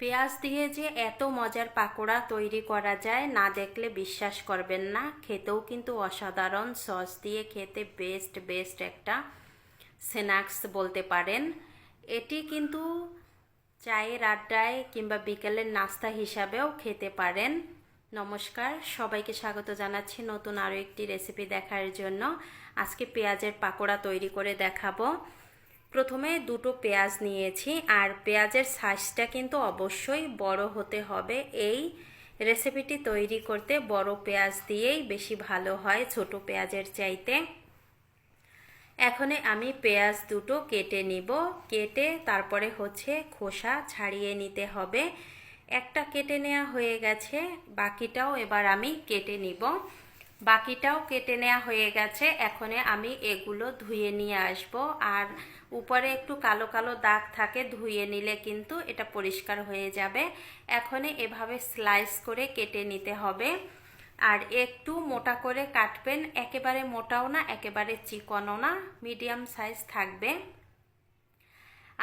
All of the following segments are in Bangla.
পেঁয়াজ দিয়ে যে এত মজার পাকোড়া তৈরি করা যায় না দেখলে বিশ্বাস করবেন না। খেতেও কিন্তু অসাধারণ, সস দিয়ে খেতে বেস্ট বেস্ট একটা স্ন্যাক্স বলতে পারেন। এটি কিন্তু চায়ের আড্ডায় কিংবা বিকেলের নাস্তা হিসাবেও খেতে পারেন। নমস্কার, সবাইকে স্বাগত জানাচ্ছি নতুন আরও একটি রেসিপি দেখার জন্য। আজকে পেঁয়াজের পাকোড়া তৈরি করে দেখাবো। প্রথমে দুটো পেঁয়াজ নিয়েছি, আর পেঁয়াজের সাইজটা কিন্তু অবশ্যই বড় হতে হবে। এই রেসিপিটি তৈরি করতে বড় পেঁয়াজ দিয়েই বেশি ভালো হয় ছোট পেঁয়াজের চাইতে। এখন আমি পেঁয়াজ দুটো কেটে নিব। কেটে তারপরে খোসা ছাড়িয়ে নিতে হবে। একটা কেটে নেওয়া হয়ে গেছে, বাকিটাও এবার আমি কেটে নিব। বাকিটাও কেটে নেওয়া হয়ে গেছে। এখন আমি এগুলো ধুয়ে নিয়ে আসব। আর উপরে একটু কালো কালো দাগ থাকে, ধুয়ে নিলে কিন্তু এটা পরিষ্কার হয়ে যাবে। এখন এভাবে স্লাইস করে কেটে নিতে হবে। আর একটু মোটা করে কাটবেন, একেবারে মোটাও না একেবারে চিকনও না, মিডিয়াম সাইজ থাকবে।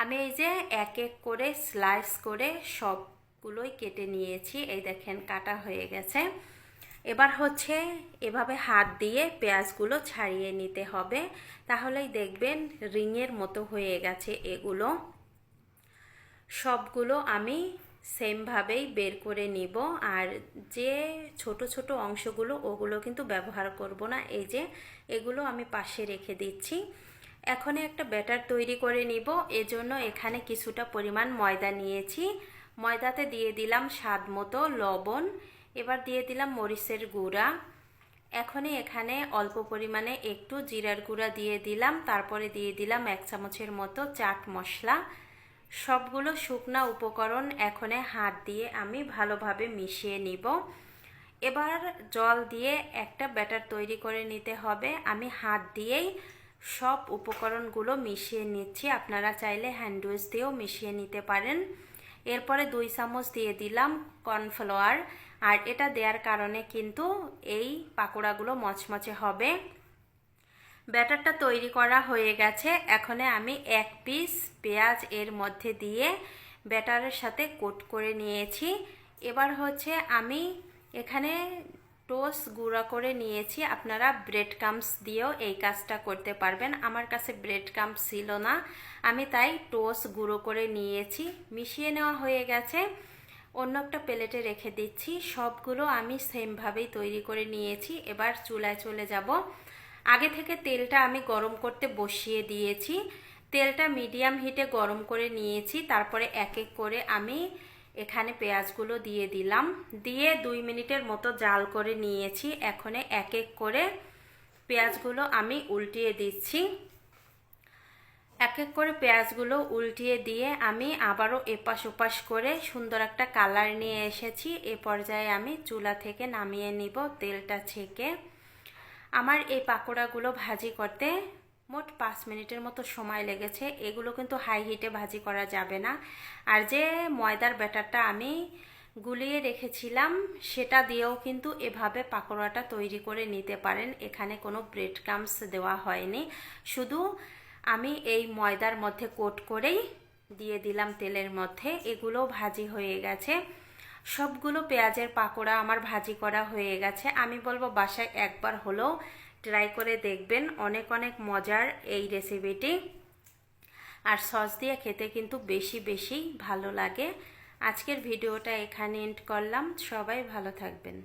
আমি এই যে এক এক করে স্লাইস করে সবগুলোই কেটে নিয়েছি। এই দেখেন কাটা হয়ে গেছে। এবার এভাবে হাত দিয়ে পেঁয়াজগুলো ছাড়িয়ে নিতে হবে, তাহলেই দেখবেন রিংয়ের মতো হয়ে গেছে। এগুলো সবগুলো আমি সেমভাবেই বের করে নিব। আর যে ছোট ছোট অংশগুলো ওগুলো কিন্তু ব্যবহার করব না। এই যে এগুলো আমি পাশে রেখে দিচ্ছি। এখন একটা ব্যাটার তৈরি করে নিব। এজন্য এখানে কিছুটা পরিমাণ ময়দা নিয়েছি। ময়দাতে দিয়ে দিলাম স্বাদ মতো লবণ। এবার দিয়ে দিলাম মরিচের গুঁড়া। এখানে অল্প পরিমাণে একটু জিরার গুঁড়া দিয়ে দিলাম। তারপরে দিয়ে দিলাম 1 চামচের মতো চাট মশলা। সবগুলো শুকনা উপকরণ হাত দিয়ে আমি ভালোভাবে মিশিয়ে নিব। এবার জল দিয়ে একটা ব্যাটার তৈরি করে নিতে হবে। আমি হাত দিয়েই সব উপকরণগুলো মিশিয়ে নিচ্ছি। আপনারা চাইলে হ্যান্ড উইচ দিয়েও মিশিয়ে নিতে পারেন। এরপরে 2 চামচ দিয়ে দিলাম কর্নফ্লাওয়ার। আর এটা দেওয়ার কারণে কিন্তু এই পাকোড়াগুলো মচমচে হবে। ব্যাটারটা তৈরি করা হয়ে গেছে। এখন আমি এক পিস পেঁয়াজ এর মধ্যে দিয়ে ব্যাটারের সাথে কোট করে নিয়েছি। এবার আমি এখানে টোস্ট গুঁড়া করে নিয়েছি। আপনারা ব্রেড ক্রাম্বস দিয়েও এই কাজটা করতে পারবেন। আমার কাছে ব্রেড ক্রাম্বস ছিল না, আমি তাই টোস্ট গুঁড়ো করে নিয়েছি। মিশিয়ে নেওয়া হয়ে গেছে। অন্য একটা প্লেটে রেখে দিচ্ছি। সবগুলো আমি সেমভাবেই তৈরি করে নিয়েছি। এবার চুলায় চলে যাব। আগে থেকে তেলটা আমি গরম করতে বসিয়ে দিয়েছি। তেলটা মিডিয়াম হিটে গরম করে নিয়েছি। তারপরে এক এক করে আমি এখানে পেঁয়াজগুলো দিয়ে দিলাম। দিয়ে 2 মিনিটের মতো জাল করে নিয়েছি। এখন এক এক করে পেঁয়াজগুলো আমি উল্টিয়ে দিচ্ছি। এক এক করে পেঁয়াজগুলো উল্টিয়ে দিয়ে আমি আবারও এপাশ ওপাশ করে সুন্দর একটা কালার নিয়ে এসেছি। এ পর্যায়ে আমি চুলা থেকে নামিয়ে নিব তেলটা ছেঁকে। আমার এই পাকোড়াগুলো ভাজি করতে মোট 5 মিনিটের মতো সময় লেগেছে। এগুলো কিন্তু হাই হিটে ভাজি করা যাবে না। আর যে ময়দার ব্যাটারটা আমি গুলিয়ে রেখেছিলাম সেটা দিয়েও কিন্তু এভাবে পাকোড়াটা তৈরি করে নিতে পারেন। এখানে কোনো ব্রেড ক্রাম্বস দেওয়া হয়নি, শুধু আমি এই ময়দার মধ্যে কোট করেই দিয়ে দিলাম তেলের মধ্যে। এগুলো ভাজি হয়ে গেছে। সবগুলো পেঁয়াজের পাকোড়া আমার ভাজি করা হয়ে গেছে। আমি বলবো বাসায় একবার হলেও ট্রাই করে দেখবেন, অনেক অনেক মজার এই রেসিপিটি। আর সস দিয়ে খেতে কিন্তু বেশি বেশি ভালো লাগে। আজকের ভিডিওটা এখানে এন্ড করলাম। সবাই ভালো থাকবেন।